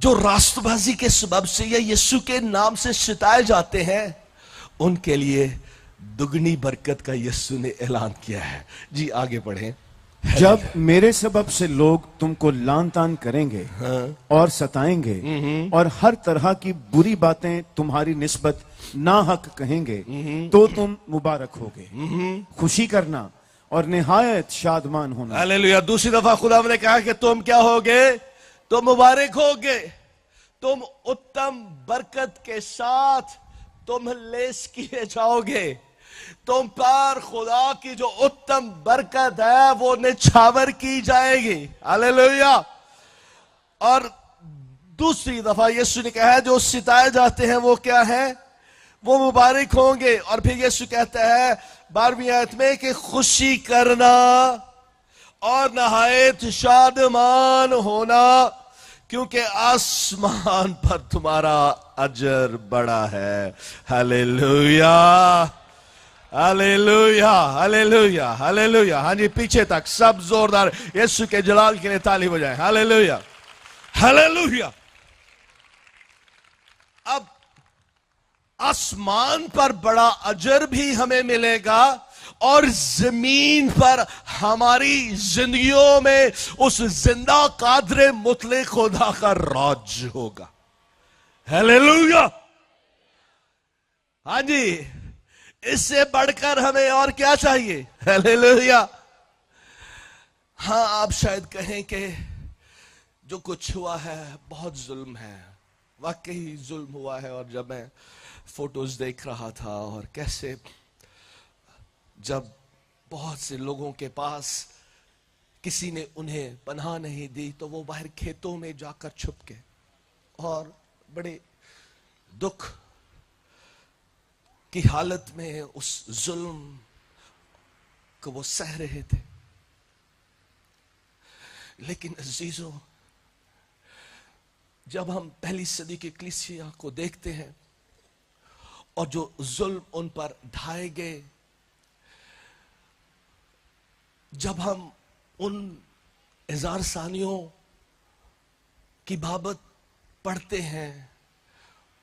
جو راست بازی کے سبب سے یا یسوع کے نام سے ستائے جاتے ہیں ان کے لیے دگنی برکت کا یسوع نے اعلان کیا ہے. جی آگے پڑھیں. جب میرے سبب سے لوگ تم کو لان تان کریں گے اور ستائیں گے اور ہر طرح کی بری باتیں تمہاری نسبت ناحق کہیں گے تو تم مبارک ہوگے. خوشی کرنا اور نہایت شادمان ہونا. ہاللیلویا. دوسری دفعہ خدا نے کہا کہ تم کیا ہوگے؟ تم مبارک ہوگے. تم اتم برکت کے ساتھ تم لیس کیے جاؤ گے. تم پر خدا کی جو اتم برکت ہے وہ نچھاور کی جائے گی. ہاللیلویا. اور دوسری دفعہ یسوع نے کہا ہے جو ستائے جاتے ہیں وہ کیا ہے؟ وہ مبارک ہوں گے. اور پھر یسوع کہتا ہے 12ویں آیت میں کہ خوشی کرنا اور نہایت شادمان ہونا کیونکہ آسمان پر تمہارا اجر بڑا ہے. ہاللیلویا. ہاللیلویا. ہاللیلویا. ہاللیلویا. ہاں جی پیچھے تک سب زوردار یسوع کے جلال کے لیے تالی بجائیں. ہاللیلویا. ہاللیلویا. اب آسمان پر بڑا اجر بھی ہمیں ملے گا اور زمین پر ہماری زندگیوں میں اس زندہ قادر مطلق خدا کا راج ہوگا. ہاللیلویا. ہاں جی اس سے بڑھ کر ہمیں اور کیا چاہیے؟ ہاللیلویا. ہاں آپ شاید کہیں کہ جو کچھ ہوا ہے بہت ظلم ہے. واقعی ظلم ہوا ہے. اور جب میں فوٹوز دیکھ رہا تھا اور کیسے جب بہت سے لوگوں کے پاس کسی نے انہیں پناہ نہیں دی تو وہ باہر کھیتوں میں جا کر چھپ گئے اور بڑے دکھ کی حالت میں اس ظلم کو وہ سہ رہے تھے. لیکن عزیزوں جب ہم پہلی صدی کی کلیسیا کو دیکھتے ہیں اور جو ظلم ان پر ڈھائے گئے، جب ہم ان اظہار ثانیوں کی بابت پڑھتے ہیں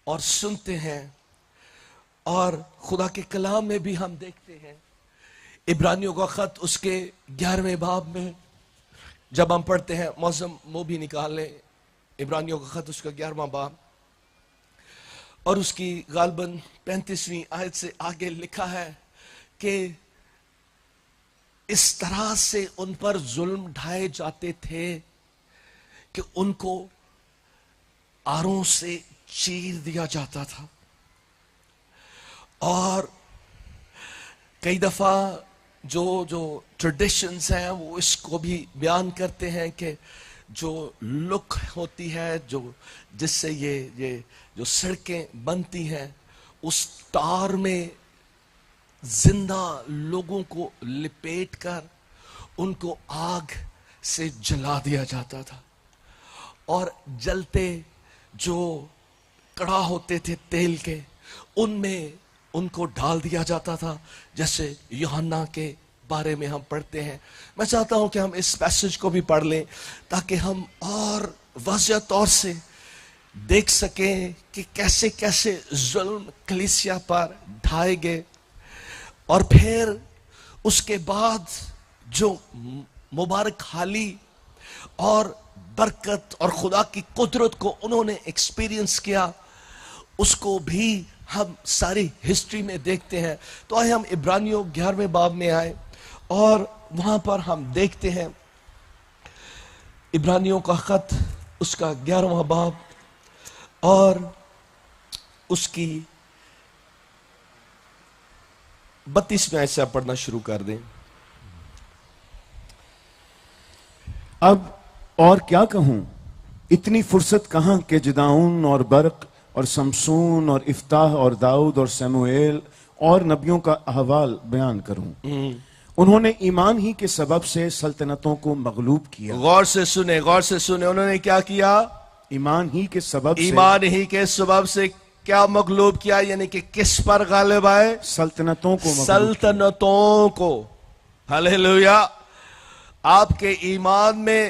اور سنتے ہیں اور خدا کے کلام میں بھی ہم دیکھتے ہیں، عبرانیوں کا خط اس کے 11ویں باب میں جب ہم پڑھتے ہیں، موسم وہ بھی نکال لیں، عبرانیوں کا خط اس کا 11واں باب اور اس کی غالباً 35ویں آیت سے آگے لکھا ہے کہ اس طرح سے ان پر ظلم ڈھائے جاتے تھے کہ ان کو آروں سے چیر دیا جاتا تھا. اور کئی دفعہ جو ٹریڈیشنز ہیں وہ اس کو بھی بیان کرتے ہیں کہ جو لک ہوتی ہے جس سے یہ جو سڑکیں بنتی ہیں اس تار میں زندہ لوگوں کو لپیٹ کر ان کو آگ سے جلا دیا جاتا تھا اور جلتے جو کڑا ہوتے تھے تیل کے ان میں ان کو ڈال دیا جاتا تھا، جیسے یوحنا کے بارے میں ہم پڑھتے ہیں. میں چاہتا ہوں کہ ہم اس پیسج کو بھی پڑھ لیں تاکہ ہم اور واضح طور سے دیکھ سکیں کہ کیسے کیسے ظلم کلیسیا پر ڈھائے گئے اور پھر اس کے بعد جو مبارک حالی اور برکت اور خدا کی قدرت کو انہوں نے ایکسپیرینس کیا اس کو بھی ہم ساری ہسٹری میں دیکھتے ہیں. تو آئے ہم عبرانیوں 11ویں باب میں آئے اور وہاں پر ہم دیکھتے ہیں عبرانیوں کا خط اس کا 11واں باب اور اس کی 32ویں آیت سے آپ پڑھنا شروع کر دیں. اب اور کیا کہوں، اتنی فرصت کہاں کہ جدعون اور برق اور سمسون اور افتاح اور داؤد اور سموئیل اور نبیوں کا احوال بیان کروں. انہوں نے ایمان ہی کے سبب سے سلطنتوں کو مغلوب کیا. غور سے سنیں، غور سے سنیں. انہوں نے کیا کیا؟ ایمان ہی کے سبب ایمان ہی کے سبب سے کیا مغلوب کیا؟ یعنی کہ کس پر غالب آئے؟ سلطنتوں کو مغلوب سلطنتوں کو. ہاللیلویا. آپ کے ایمان میں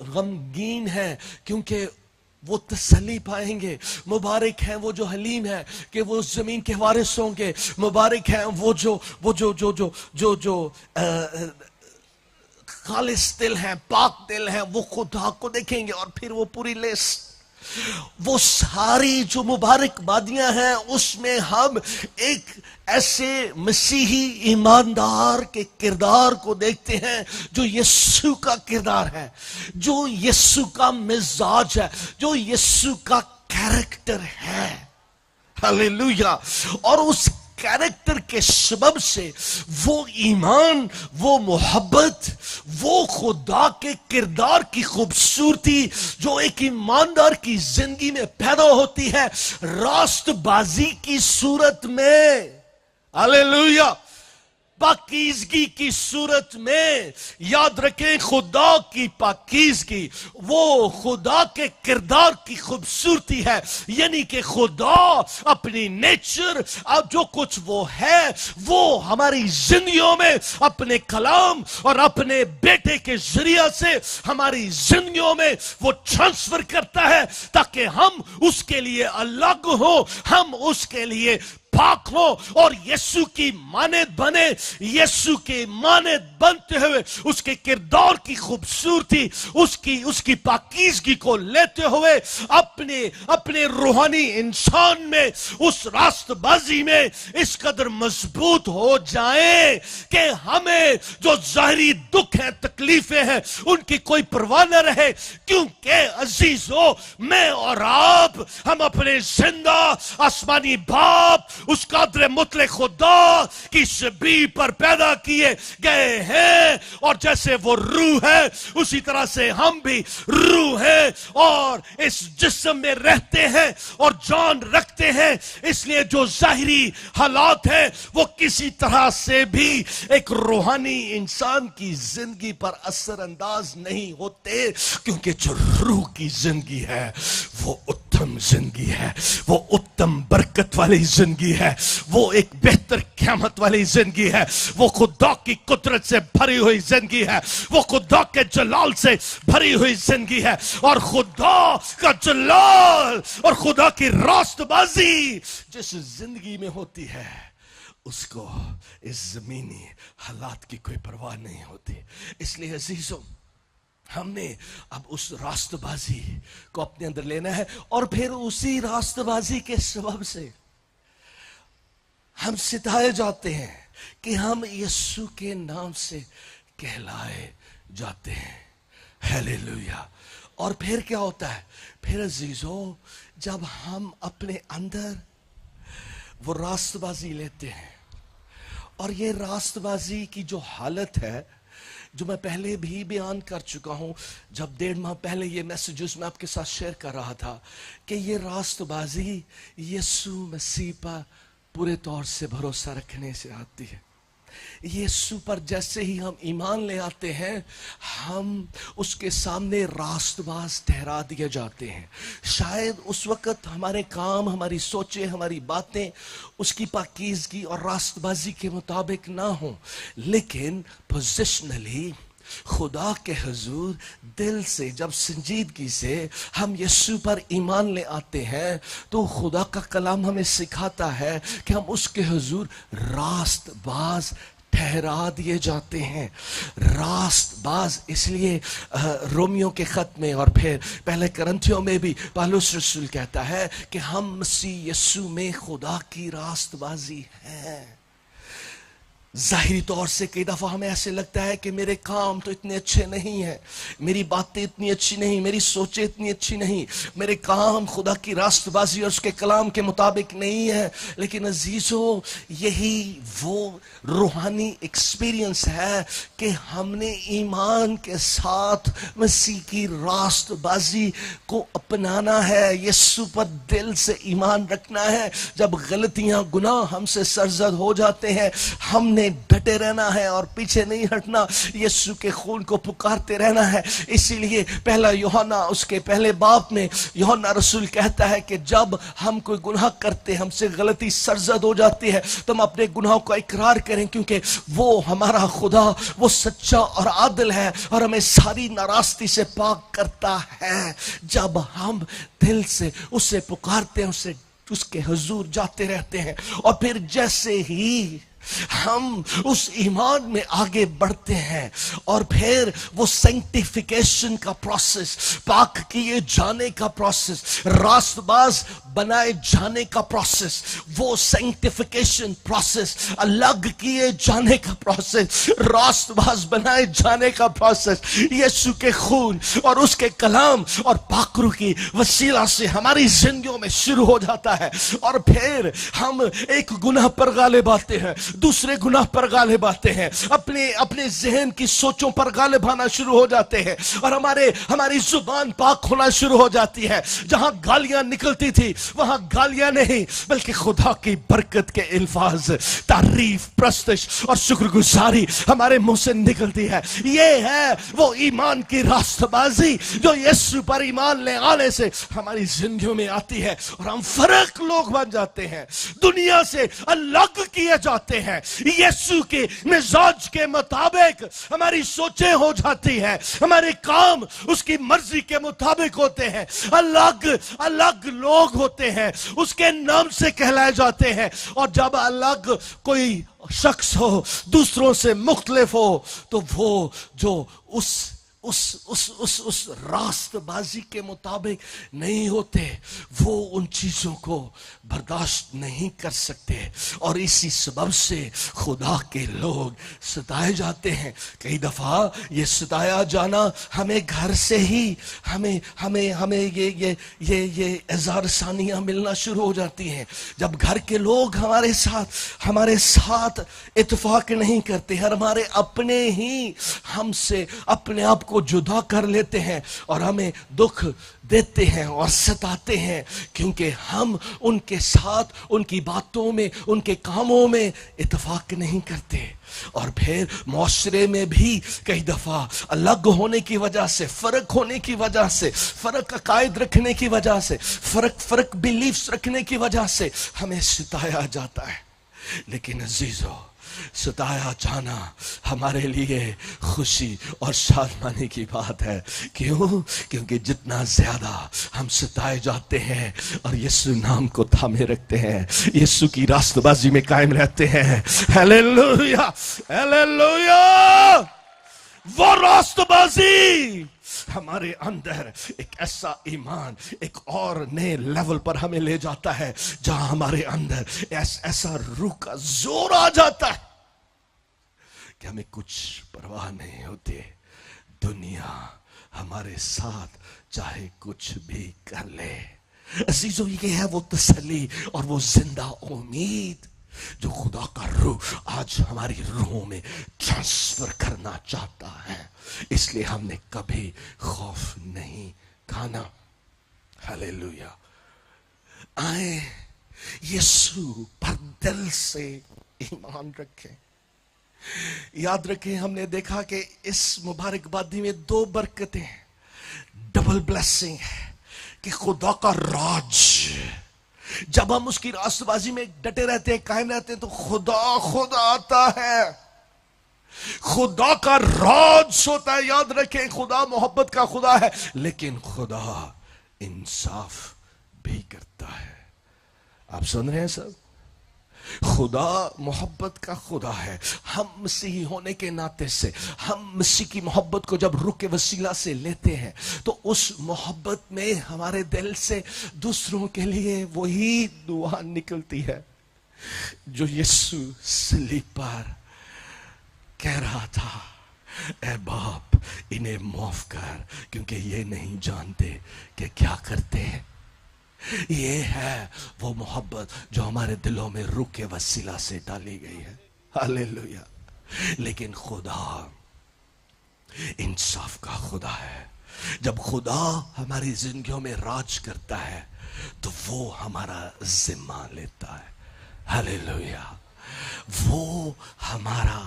غمگین ہیں کیونکہ وہ تسلی پائیں گے. مبارک ہیں وہ جو حلیم ہے کہ وہ اس زمین کے وارث ہوں گے. مبارک ہیں وہ جو خالص دل ہیں, پاک دل ہیں, وہ خدا کو دیکھیں گے. اور پھر وہ پوری لسٹ, وہ ساری جو مبارک بادیاں ہیں, اس میں ہم ایک ایسے مسیحی ایماندار کے کردار کو دیکھتے ہیں جو یسوع کا کردار ہے, جو یسوع کا مزاج ہے, جو یسوع کا کیریکٹر ہے. ہلیلویا. اور اس کیریکٹر کے سبب سے وہ ایمان, وہ محبت, وہ خدا کے کردار کی خوبصورتی جو ایک ایماندار کی زندگی میں پیدا ہوتی ہے راست بازی کی صورت میں, ہلیلویا, پاکیزگی کی صورت میں. یاد رکھیں, خدا کی پاکیزگی وہ خدا کے کردار کی خوبصورتی ہے. یعنی کہ خدا اپنی نیچر, جو کچھ وہ ہے, وہ ہماری زندگیوں میں اپنے کلام اور اپنے بیٹے کے ذریعہ سے ہماری زندگیوں میں وہ ٹرانسفر کرتا ہے تاکہ ہم اس کے لیے الگ ہو, ہم اس کے لیے پاک ہو اور یسوع کی مانند بنے. یسوع کے مانند بنتے ہوئے اس کے کردار کی خوبصورتی, اس کی پاکیزگی کو لیتے ہوئے اپنے روحانی انسان میں اس راست بازی میں اس قدر مضبوط ہو جائیں کہ ہمیں جو ظاہری دکھ ہیں, تکلیفیں ہیں, ان کی کوئی پرواہ نہ رہے. کیونکہ عزیزو, میں اور آپ, ہم اپنے زندہ آسمانی باپ, اس قادر مطلق خدا کی شبیہ پر پیدا کیے گئے ہیں. اور جیسے وہ روح ہے اسی طرح سے ہم بھی روح ہیں اور اس جسم میں رہتے ہیں اور جان رکھتے ہیں. اس لیے جو ظاہری حالات ہیں وہ کسی طرح سے بھی ایک روحانی انسان کی زندگی پر اثر انداز نہیں ہوتے, کیونکہ جو روح کی زندگی ہے وہ اتم زندگی ہے, وہ اتم برکت والی زندگی ہے, وہ ایک بہتر قیامت والی زندگی ہے, وہ خدا کی قدرت سے بھری ہوئی زندگی ہے, وہ خدا کے جلال سے بھری ہوئی زندگی ہے. اور خدا کا جلال اور خدا کی راست بازی جس زندگی میں ہوتی ہے اس کو اس زمینی حالات کی کوئی پرواہ نہیں ہوتی. اس لیے عزیزوں, ہم نے اب اس راست بازی کو اپنے اندر لینا ہے اور پھر اسی راست بازی کے سبب سے ہم ستائے جاتے ہیں کہ ہم یسوع کے نام سے کہلائے جاتے ہیں. ہیلیلویا. اور پھر کیا ہوتا ہے؟ پھر عزیزو, جب ہم اپنے اندر وہ راست بازی لیتے ہیں, اور یہ راست بازی کی جو حالت ہے جو میں پہلے بھی بیان کر چکا ہوں, جب 1.5 ماہ پہلے یہ میسیجز میں آپ کے ساتھ شیئر کر رہا تھا کہ یہ راست بازی یسوع مسیح پر پورے طور سے بھروسہ رکھنے سے آتی ہے. یسوع پر جیسے ہی ہم ایمان لے آتے ہیں, ہم اس کے سامنے راست باز ٹھہرا دیے جاتے ہیں. شاید اس وقت ہمارے کام, ہماری سوچیں, ہماری باتیں اس کی پاکیزگی اور راست بازی کے مطابق نہ ہوں, لیکن پوزیشنلی خدا کے حضور دل سے جب سنجیدگی سے ہم یسوع پر ایمان لے آتے ہیں تو خدا کا کلام ہمیں سکھاتا ہے کہ ہم اس کے حضور راست باز ٹھہرا دیے جاتے ہیں. راست باز اس لیے رومیوں کے خط میں اور پھر پہلے کرنتھیوں میں بھی پالوس رسول کہتا ہے کہ ہم مسیح یسوع میں خدا کی راست بازی ہیں. ظاہری طور سے کئی دفعہ ہمیں ایسے لگتا ہے کہ میرے کام تو اتنے اچھے نہیں ہیں, میری باتیں اتنی اچھی نہیں, میری سوچیں اتنی اچھی نہیں, میرے کام خدا کی راست بازی اور اس کے کلام کے مطابق نہیں ہے. لیکن عزیزو, یہی وہ روحانی ایکسپیرینس ہے کہ ہم نے ایمان کے ساتھ مسیح کی راست بازی کو اپنانا ہے, یسوع پر دل سے ایمان رکھنا ہے. جب غلطیاں, گناہ ہم سے سرزد ہو جاتے ہیں, ہم نے ہمیں ڈٹے رہنا ہے اور پیچھے نہیں ہٹنا، یسوع کے خون کو پکارتے رہنا ہے۔ اسی لیے پہلا یوحنا اس کے پہلے باب میں یوحنا رسول کہتا ہے کہ جب ہم کوئی گناہ کرتے، ہم سے غلطی سرزد ہو جاتی ہے، تو ہم اپنے گناہوں کا اقرار کریں، کیونکہ وہ ہمارا خدا وہ سچا اور عادل ہے اور ہمیں ساری ناراستی سے پاک کرتا ہے۔ جب ہم دل سے اسے پکارتے ہیں، اس کے حضور جاتے رہتے ہیں، اور پھر جیسے ہی ہم اس ایمان میں آگے بڑھتے ہیں، اور پھر وہ سینکٹیفیکیشن کا پروسیس، پاک کیے جانے کا پروسیس، راست باز بنائے جانے کا پروسیس، وہ سینکٹیفیکیشن پروسیس، الگ کیے جانے کا پروسیس، راست باز بنائے جانے کا پروسیس یسوع کے خون اور اس کے کلام اور پاکرو کی وسیلہ سے ہماری زندگیوں میں شروع ہو جاتا ہے۔ اور پھر ہم ایک گناہ پر غالب آتے ہیں، دوسرے گناہ پر غالب آتے ہیں، اپنے ذہن کی سوچوں پر غالب آنا شروع ہو جاتے ہیں، اور ہماری زبان پاک ہونا شروع ہو جاتی ہے۔ جہاں گالیاں نکلتی تھی وہاں گالیاں نہیں بلکہ خدا کی برکت کے الفاظ، تعریف، پرستش اور شکر گزاری ہمارے منہ سے نکلتی ہے۔ یہ ہے وہ ایمان کی راست بازی جو یسوع پر ایمان لے آنے سے ہماری زندگیوں میں آتی ہے، اور ہم فرق لوگ بن جاتے ہیں، دنیا سے الگ کیے جاتے ہیں۔ یسوع کے مزاج کے مطابق ہماری سوچیں ہو جاتی ہیں، ہمارے کام اس کی مرضی کے مطابق ہوتے ہیں، الگ لوگ ہوتے ہیں، اس کے نام سے کہلائے جاتے ہیں۔ اور جب الگ کوئی شخص ہو، دوسروں سے مختلف ہو، تو وہ جو اس راست بازی کے مطابق نہیں ہوتے، وہ ان چیزوں کو برداشت نہیں کر سکتے، اور اسی سبب سے خدا کے لوگ ستائے جاتے ہیں۔ کئی دفعہ یہ ستایا جانا ہمیں گھر سے ہی ہمیں یہ اظہار ثانیہ ملنا شروع ہو جاتی ہیں، جب گھر کے لوگ ہمارے ساتھ اتفاق نہیں کرتے، ہمارے اپنے ہی ہم سے اپنے آپ کو جدا کر لیتے ہیں اور ہمیں دکھ دیتے ہیں اور ستاتے ہیں، کیونکہ ہم ان کے ساتھ ان کی باتوں میں، ان کے کاموں میں اتفاق نہیں کرتے۔ اور پھر معاشرے میں بھی کئی دفعہ الگ ہونے کی وجہ سے، فرق ہونے کی وجہ سے، فرق عقائد رکھنے کی وجہ سے، فرق بیلیفز رکھنے کی وجہ سے ہمیں ستایا جاتا ہے۔ لیکن عزیزو، ستایا جانا ہمارے لیے خوشی اور شادمانی کی بات ہے۔ کیوں؟ کیونکہ جتنا زیادہ ہم ستائے جاتے ہیں اور یسوع نام کو تھامے رکھتے ہیں، یسوع کی راست بازی میں قائم رہتے ہیں، ہیلیلویا ہیلیلویا، وہ راست بازی ہمارے اندر ایک ایسا ایمان ایک اور نئے لیول پر ہمیں لے جاتا ہے، جہاں ہمارے اندر ایسا روح کا زور آ جاتا ہے کہ ہمیں کچھ پرواہ نہیں ہوتی، دنیا ہمارے ساتھ چاہے کچھ بھی کر لے۔ عزیزو، یہ ہے وہ تسلی اور وہ زندہ امید جو خدا کا روح آج ہماری روحوں میں ٹرانسفر کرنا چاہتا ہے۔ اس لیے ہم نے کبھی خوف نہیں کھانا۔ ہلیلویا۔ آئیں یسوع پر دل سے ایمان رکھیں۔ یاد رکھیں، ہم نے دیکھا کہ اس مبارک بادی میں دو برکتیں ہیں، ڈبل بلیسنگ ہے کہ خدا کا راج، جب ہم اس کی راست بازی میں ڈٹے رہتے ہیں، قائم رہتے ہیں، تو خدا آتا ہے، خدا کا راج ہوتا ہے۔ یاد رکھیں، خدا محبت کا خدا ہے، لیکن خدا انصاف بھی کرتا ہے۔ آپ سن رہے ہیں سب؟ خدا محبت کا خدا ہے۔ ہم مسیحی ہونے کے ناطے سے ہم مسیح کی محبت کو جب روح کے وسیلہ سے لیتے ہیں، تو اس محبت میں ہمارے دل سے دوسروں کے لیے وہی دعا نکلتی ہے جو یسوع صلیب پر کہہ رہا تھا، اے باپ انہیں معاف کر، کیونکہ یہ نہیں جانتے کہ کیا کرتے ہیں۔ یہ ہے وہ محبت جو ہمارے دلوں میں روح کے وسیلہ سے ڈالی گئی ہے۔ ہلیلویا۔ لیکن خدا انصاف کا خدا ہے۔ جب خدا ہماری زندگیوں میں راج کرتا ہے تو وہ ہمارا ذمہ لیتا ہے۔ ہلیلویا۔ وہ ہمارا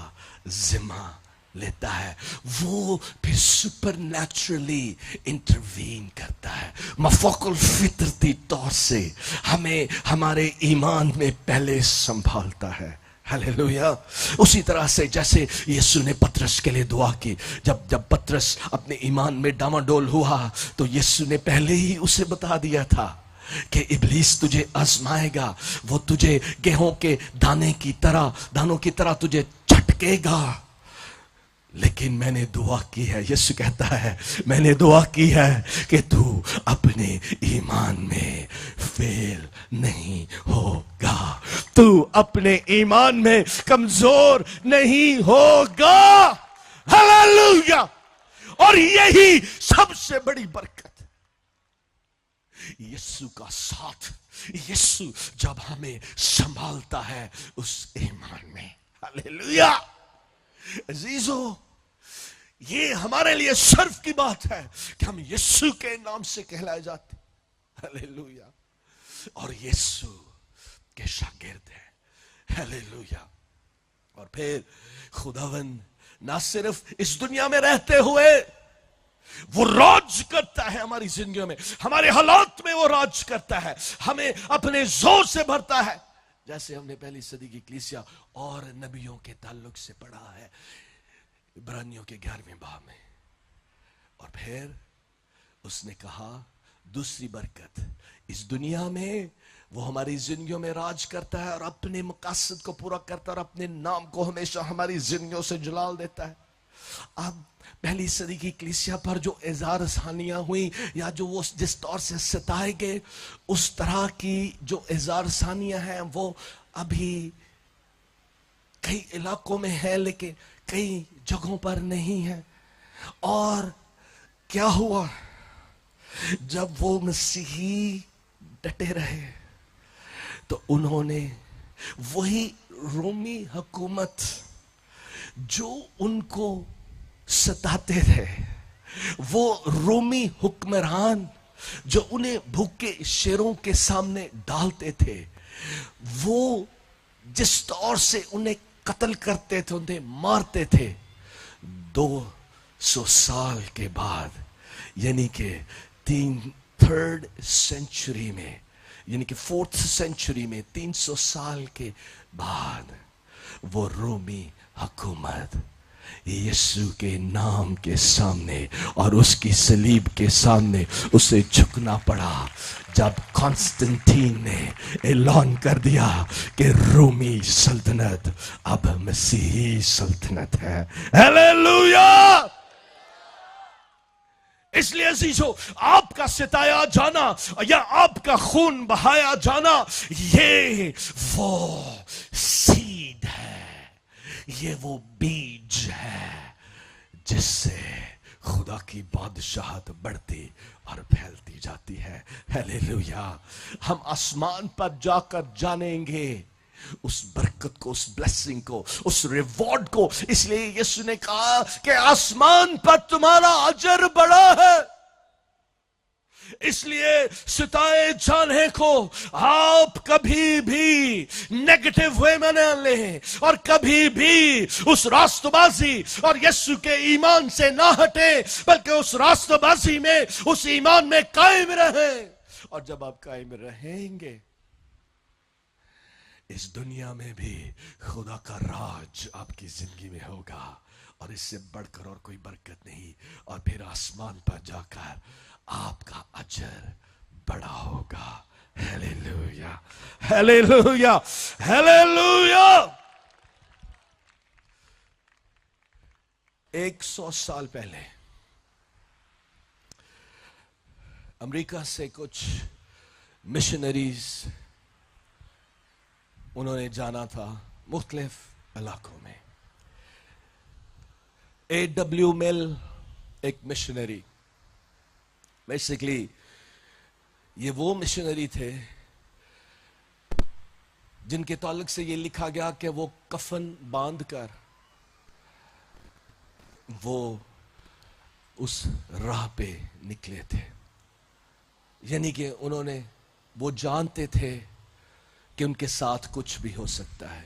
ذمہ لیتا ہے، وہ پھر سپر نیچرلی انٹروین کرتا ہے، مفوق الفطرتی طور سے ہمیں ہمارے ایمان میں پہلے سنبھالتا ہے۔ ہلیلویا۔ اسی طرح سے جیسے یسوع نے پطرس کے لیے دعا کی، جب پطرس اپنے ایمان میں ڈاواڈول ہوا تو یسوع نے پہلے ہی اسے بتا دیا تھا کہ ابلیس تجھے آزمائے گا، وہ تجھے گیہوں کے دانوں کی طرح تجھے چھٹکے گا، لیکن میں نے دعا کی ہے، یسوع کہتا ہے میں نے دعا کی ہے کہ تو اپنے ایمان میں فیل نہیں ہوگا، تو اپنے ایمان میں کمزور نہیں ہوگا۔ ہلیلویا۔ اور یہی سب سے بڑی برکت، یسوع کا ساتھ، یسوع جب ہمیں سنبھالتا ہے اس ایمان میں۔ ہلیلویا۔ عزیزو، یہ ہمارے لیے شرف کی بات ہے کہ ہم یسوع کے نام سے کہلائے جاتے ہیں۔ ہلیلویا۔ اور یسوع کے شاگرد ہیں۔ ہلیلویا۔ اور پھر خداوند نہ صرف اس دنیا میں رہتے ہوئے وہ راج کرتا ہے ہماری زندگیوں میں، ہمارے حالات میں وہ راج کرتا ہے، ہمیں اپنے زور سے بھرتا ہے، جیسے ہم نے پہلی صدی کی کلیسیا اور نبیوں کے تعلق سے پڑھا ہے عبرانیوں کے 11ویں باب میں۔ اور پھر اس نے کہا دوسری برکت، اس دنیا میں وہ ہماری زندگیوں میں راج کرتا ہے اور اپنے مقاصد کو پورا کرتا ہے اور اپنے نام کو ہمیشہ ہماری زندگیوں سے جلال دیتا ہے۔ اب پہلی صدی کی کلیسیا پر جو اظہار ثانیہ ہوئی یا جو وہ جس طور سے ستائے گئے، اس طرح کی جو اظہار ثانیہ ہیں وہ ابھی کئی علاقوں میں ہے لیکن کئی جگہوں پر نہیں ہے۔ اور کیا ہوا؟ جب وہ مسیحی ڈٹے رہے تو انہوں نے وہی رومی حکومت جو ان کو ستاتے تھے، وہ رومی حکمران جو انہیں بھوکے شیروں کے سامنے ڈالتے تھے، وہ جس طور سے انہیں قتل کرتے تھے، انہیں مارتے تھے، 200 سال کے بعد یعنی کہ تھرڈ سینچری میں، یعنی کہ 4th سینچری میں 300 سال کے بعد وہ رومی حکومت یسوع کے نام کے سامنے اور اس کی صلیب کے سامنے اسے جھکنا پڑا، جب کانسٹنٹین نے اعلان کر دیا کہ رومی سلطنت اب مسیحی سلطنت ہے۔ ہلیلویا۔ اس لیے عزیزو، آپ کا ستایا جانا یا آپ کا خون بہایا جانا، یہ وہ سیڈ ہے، یہ وہ بیج ہے جس سے خدا کی بادشاہت بڑھتی اور پھیلتی جاتی ہے۔ ہلیلویا۔ ہم آسمان پر جا کر جانیں گے اس برکت کو، اس بلیسنگ کو، اس ریوارڈ کو۔ اس لیے یسوع نے کہا کہ آسمان پر تمہارا اجر بڑا ہے۔ اس لیے ستائے جانے کو آپ کبھی بھی نیگیٹو وے میں نہ لیں اور کبھی بھی اس راست بازی اور یسوع کے ایمان سے نہ ہٹیں، بلکہ اس راست بازی میں، اس ایمان میں قائم رہیں۔ اور جب آپ قائم رہیں گے، اس دنیا میں بھی خدا کا راج آپ کی زندگی میں ہوگا، اور اس سے بڑھ کر اور کوئی برکت نہیں۔ اور پھر آسمان پر جا کر آپ کا اجر بڑا ہوگا۔ ہلیلویا، ہلیلویا، ہلیلویا۔ 100 سال پہلے امریکہ سے کچھ مشنریز انہوں نے جانا تھا مختلف علاقوں میں۔ A.W. مل ایک مشنری، بیسیکلی یہ وہ مشنری تھے جن کے تعلق سے یہ لکھا گیا کہ وہ کفن باندھ کر وہ اس راہ پہ نکلے تھے، یعنی کہ انہوں نے وہ جانتے تھے کہ ان کے ساتھ کچھ بھی ہو سکتا ہے،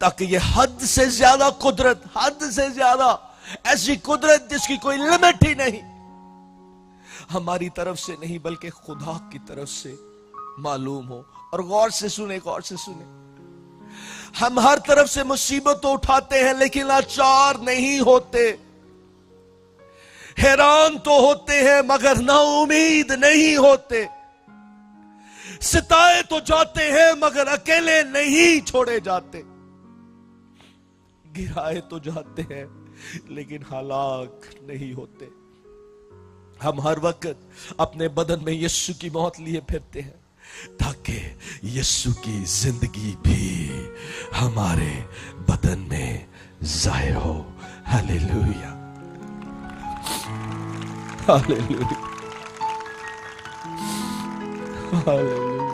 تاکہ یہ حد سے زیادہ قدرت، حد سے زیادہ ایسی قدرت جس کی کوئی لمٹ ہی نہیں، ہماری طرف سے نہیں بلکہ خدا کی طرف سے معلوم ہو. اور غور سے سنیں، غور سے سنیں. ہم ہر طرف سے مصیبت تو اٹھاتے ہیں لیکن لاچار نہیں ہوتے، حیران تو ہوتے ہیں مگر نا امید نہیں ہوتے، ستائے تو جاتے ہیں مگر اکیلے نہیں چھوڑے جاتے، گرائے تو جاتے ہیں لیکن ہلاک نہیں ہوتے. ہم ہر وقت اپنے بدن میں یسوع کی موت لیے پھرتے ہیں تاکہ یسوع کی زندگی بھی ہمارے بدن میں ظاہر ہو. ہاللیلویا، ہاللیلویا، ہاللیلویا.